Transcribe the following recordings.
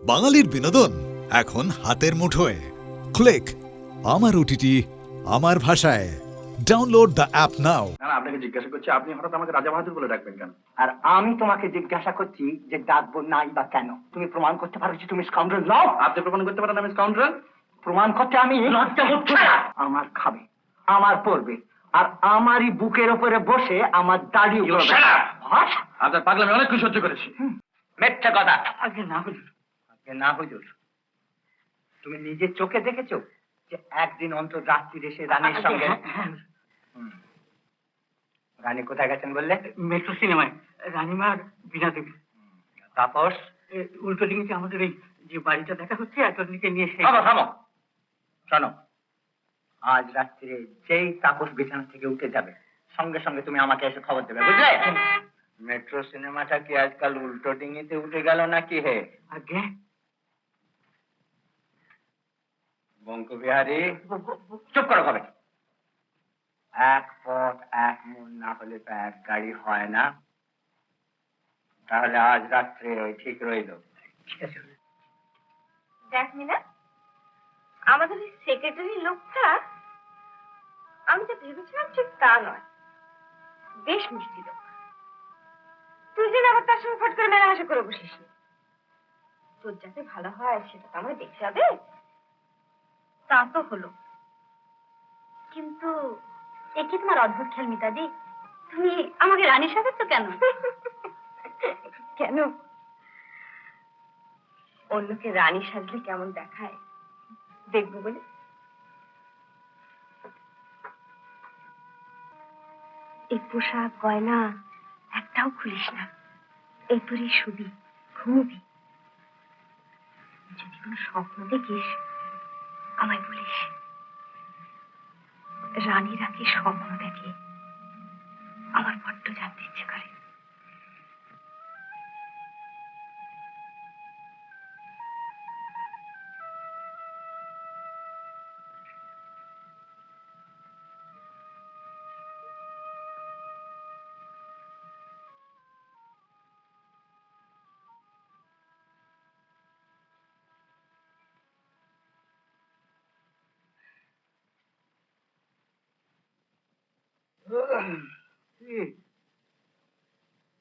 বাঙালির বিনোদন এখন হাতের মুঠোয়। ক্লিক আমার ওটিটি আমার ভাষায়। ডাউনলোড দ্য অ্যাপ নাও। না আপনাকে জিজ্ঞাসা করছি, আপনি হঠাৎ আমাকে রাজা বাহাদুর বলে ডাকবেন কেন? আর আমি তোমাকে জিজ্ঞাসা করছি যে ডাকবো নাই বা কেন? তুমি প্রমাণ করতে পারো যে তুমি স্কাউন্ডার নও? আপনি প্রমাণ করতে পারেন আমি স্কাউন্ডার? প্রমাণ করতে আমি লজ্জা হচ্ছে না। আমার খাবে, আমার পড়বে, আর আমারই বুকের উপরে বসে আমার দাড়ি উড়াবে। আপনার পাগলামি অনেক কিছু সহ্য করেছি। মিথ্যা কথা। আগে না হুজুর, আগে না হুজুর, তুমি নিজের চোখে দেখেছো যে একদিন অন্তর রাত্রি এসে রানীর সঙ্গে? রানী কোথায় গেছেন বললে? মেট্রো সিনেমায় রানীমার বিনা দেবী। তাপস, উল্টো দিকে আমাদের এই যে বাড়িটা দেখা হচ্ছে এতদিকে নিয়ে এসে থামো থামো, শোনো, আজ রাত্রিরে যেই তাপস বিছানা থেকে উঠে যাবে সঙ্গে সঙ্গে তুমি আমাকে এসে খবর দেবে, বুঝলে? মেট্রো সিনেমাটা কি আজকাল উল্টো ডিঙিতে উঠে গেল নাকি হে? আগে বঙ্কবিহারী, চুপ করো কবে। এক পথ এক মন না হলে তো এক গাড়ি হয় না। তাহলে আজ রাত্রে ওই ঠিক রইল। ঠিক আছে। দেখ মিনা, আমাদের এই সেক্রেটারি লোকটা আমি যা ভেবেছিলাম ঠিক তা নয়। বেশ মিষ্টি লোক। তুই যেন আবার তার সঙ্গে ফট করে মেলামেশা করে বসিস। তোর যাতে ভালো হয় সেটা তো আমরা দেখতে হবে। তা তো হলো, কিন্তু এ কি তোমার অদ্ভুত খেল মিতাদি? তুমি আমাকে রানী সাজাচ্ছ কেন? কেন? অন্যকে রানী সাজলে কেমন দেখায় দেখবো বলে। এই পোশাক গয়না একটাও খুলিস না, এরপরই শুবি, ঘুমবি। যদি কোনো স্বপ্ন দেখিস আমায় বলিস। রানীরা কি স্বপ্ন দেখে আমার বড্ড জানতে ইচ্ছে করে।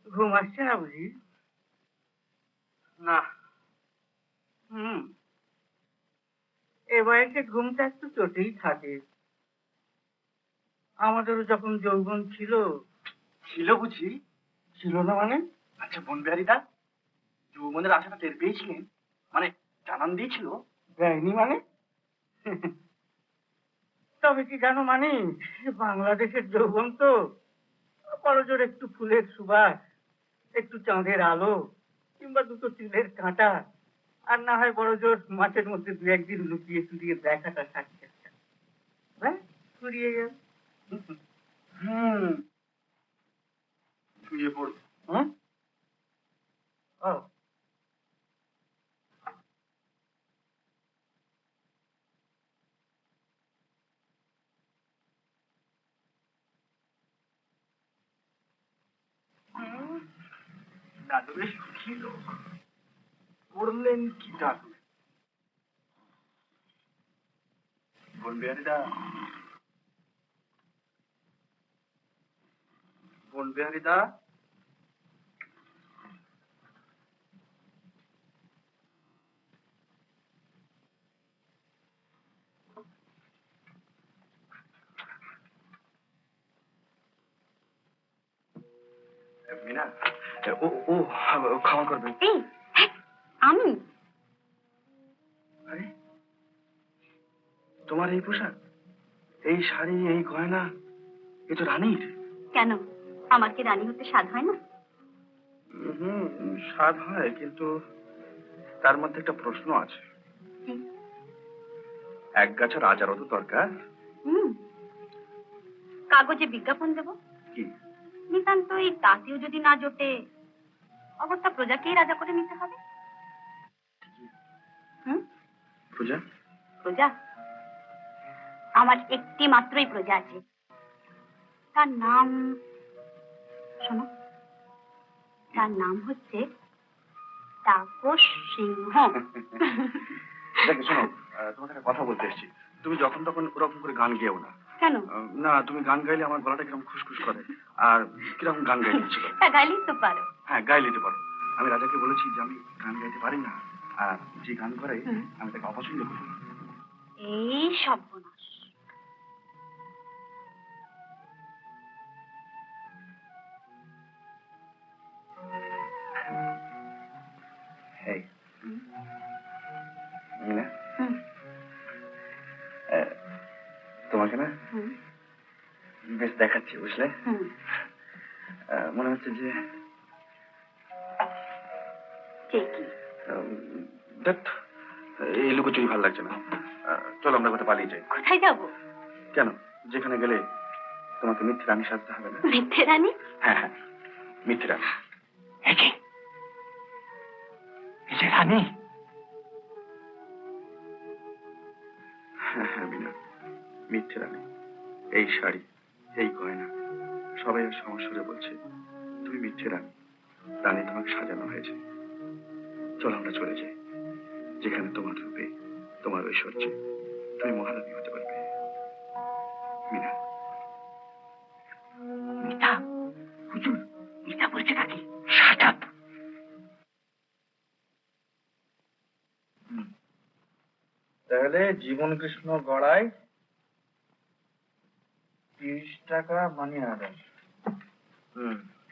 ঘুম আসছে না বুঝি? না, এ বয়সে ঘুমটা একটু চোটেই থাকে। আমাদেরও যখন যৌবন ছিল। ছিল বুঝি? ছিল না মানে? আচ্ছা বনবিহারীদা, যৌবনের আশাটা টের পেয়েছিলেন? মানে জানান দিয়েছিল? দেয়নি মানে? তবে কি জানো মানে, বাংলাদেশের যৌবন তো বড় জোর একটু ফুলের সুবাস, একটু চাঁদের আলো, কিংবা দুটো চুলের কাঁটা, আর না হয় বড় জোর মাঠের মধ্যে দু একদিন লুকিয়ে চুরিয়ে দেখাটা সাক্ষাৎ। হ্যাঁ, ফুরিয়ে গেল। শুয়ে পড়ব। হ্যাঁ? ও, দাদু বেশ সুখী লোক। করলেন কি দাদু? বনবিহারীদা, বনবিহারীদা, মিনা, ও ও ক্ষমা করবেন। এই হ্যাঁ, আমি আরে তোমার এই পোশাক, এই শাড়ি, এই গয়না, এ তো রানীর। কেন? আমার কি রানী হতে স্বাদ হয় না? স্বাদ হয়, কিন্তু তার মধ্যে একটা প্রশ্ন আছে। এক গাছা রাজারও তো দরকার। হুম, কাগজে বিজ্ঞাপন দেব। কি? নিতান্তই তাতেও যদি না জোটে, অগত্যা প্রজাকেই রাজা করে নিতে হবে। হুম, পূজা, প্রজা? আমার একটি মাত্রই প্রজা আছে, তার নাম শোনো, তার নাম হচ্ছে তাপস সিংহ। দেখো শোনো, তোমাকে একটা কথা বলতে এসেছি। তুমি যখন তখন ওরকম করে গান গেও না। কেন? না, তুমি গান গাইলে আমার গলাটা কিরকম খুশখুশ করে। আর কিরকম গান গাইতে ইচ্ছে করে। তা গাইলেই তো পারো। হ্যাঁ, গাই নিতে পারো। আমি রাজাকে বলেছি যে আমি গান গাইতে পারি না, আর যে গান করে আমি তাকে অপছন্দ করি। এই সর্বনাশ। এই মিনা, তোমাকে না বেশ দেখাচ্ছি, বুঝলে? মনে হচ্ছে যে ধ্যাৎ, এই লুকোচুরি ভালো লাগছে না। চলো আমরা কোথাও পালিয়ে যাই। কোথায় যাবো? কেন? যেখানে গেলে তোমাকে মিথ্যে রানী সাজতে হবে না। মিথ্যে রানী? হ্যাঁ হ্যাঁ, মিথ্যে রানী। রানী? হ্যাঁ হ্যাঁ মিনা, মিথ্যে রানী। এই শাড়ি, এই গয়না, সবাই সমস্যা বলছে তুমি মিথ্যে রানী। রানী তোমাকে সাজানো হয়েছে। চলো আমরা চলে যাই, যেখানে তোমার রূপে, তোমার ঐশ্বর্যে তুমি মহারানী হতে পারবে। মিনা। মিতা, হুজুর, মিতা বলছে নাকি? Shut up. তাহলে জীবন কৃষ্ণ গড়াই 30 টাকা মানি অর্ডার।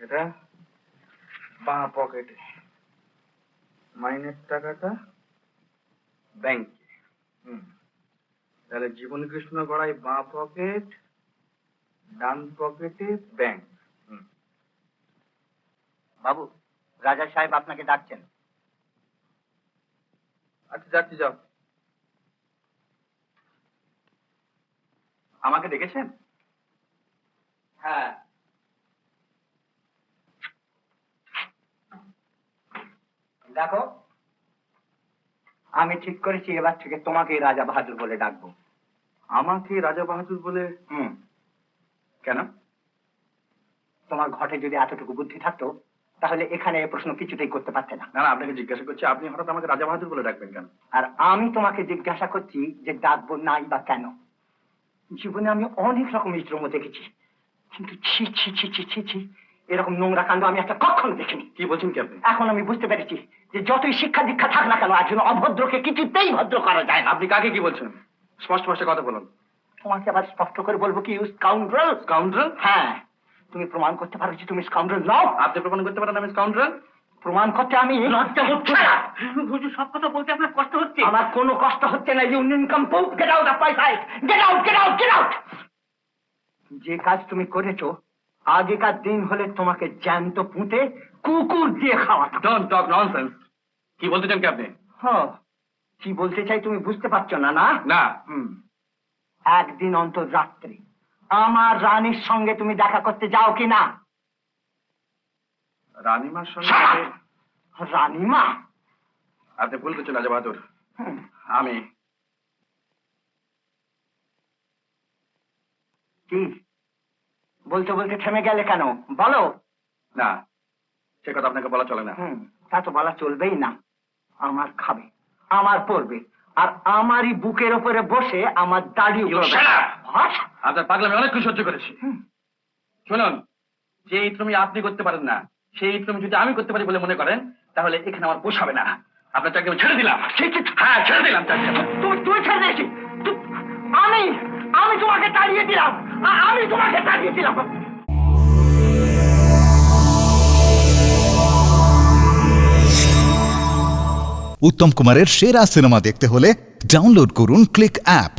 এটা বাঁ পকেটে, মাইনের টাকাটা ব্যাংকে। তাহলে জীবন কৃষ্ণ গড়াই বাঁ পকেট, ডান পকেটে ব্যাংক। বাবু, রাজা সাহেব আপনাকে ডাকছেন। আচ্ছা যাচ্ছি, যাও। আমাকে ডেকেছেন? হ্যাঁ। দেখো, আমি ঠিক করেছি এবার থেকে তোমাকে রাজা বাহাদুর বলে ডাকবো। আমাকে রাজা বাহাদুর বলে? কেন? তোমার ঘটে যদি এতটুকু বুদ্ধি থাকতো তাহলে এখানে এই প্রশ্ন কিছুতেই করতে পারতে না। না না, আপনাকে জিজ্ঞাসা করছি, আপনি হঠাৎ আমাকে রাজা বাহাদুর বলে ডাকবেন কেন? আর আমি তোমাকে জিজ্ঞাসা করছি যে ডাকবো নাই বা কেন। জীবনে আমি অনেক রকম বিদ্রোহ দেখেছি, কিন্তু ছি ছি ছি ছি ছি ছি, এরকম নোংরা কাণ্ড আমি একটা কখনো দেখিনি। কি বলছেন কি আপনি? এখন আমি বুঝতে পেরেছি যে যতই শিক্ষা দীক্ষা থাক না কেন, একজন অভদ্রকে কিছুতেই ভদ্র করা যায় না। আপনি কাকে কি বলছেন? স্পষ্ট স্পষ্ট কথা বলুন। তোমাকে আবার স্পষ্ট করে বলবো কি? স্কাউন্ডারেল। স্কাউন্ডারেল? হ্যাঁ, তুমি প্রমাণ করতে পারো যে তুমি স্কাউন্ডারেল নও? আপনি প্রমাণ করতে পারেন আমি স্কাউন্ডারেল? প্রমাণ করতে আমি লজ্জা হচ্ছে না। হুজুর, সব কথা বলতে আপনার কষ্ট হচ্ছে? আমার কোনো কষ্ট হচ্ছে না। You nincompoop, get out of my sight, get out, get out, get out. যে কাজ তুমি করেছো, আগেকার দিন হলে তোমাকে জ্যান্ত পুঁতে কুকুর দিয়ে খাওয়াতাম। Don't talk nonsense. কি বলতে চান কি আপনি? হ্যাঁ, কি বলতে চাই তুমি বুঝতে পারছো না? না না। একদিন অন্তর রাত্রে আমার রানীর সঙ্গে তুমি দেখা করতে যাও কি না? রানীমার সঙ্গে? রানীমা? আপনি ভুল করছেন রাজা বাহাদুর। আমি কি বলতে বলতে থেমে গেলে কেন? বলো। না, সে কথা আপনাকে বলা চলে না। তা তো বলা চলবেই না। আমার খাবে, আমার পড়বে, আর আমারই বুকের উপরে বসে আমার দাড়ি উড়াবে। আপনার পাগলামি অনেক কিছু সহ্য করেছি। শুনুন, যে ইতরমি আপনি করতে পারেন না, সেই ইতরমি যদি আমি করতে পারি বলে মনে করেন, তাহলে এখানে আমার পোষাবে না। আপনার চাকরি আমি ছেড়ে দিলাম। হ্যাঁ, ছেড়ে দিলাম চাকরি। তুই ছেড়ে দিয়েছি? আমি তোমাকে তাড়িয়ে দিলাম, আমি তোমাকে তাড়িয়ে দিলাম। উত্তম কুমারের সেরা সিনেমা দেখতে হলে ডাউনলোড করুন ক্লিক অ্যাপ।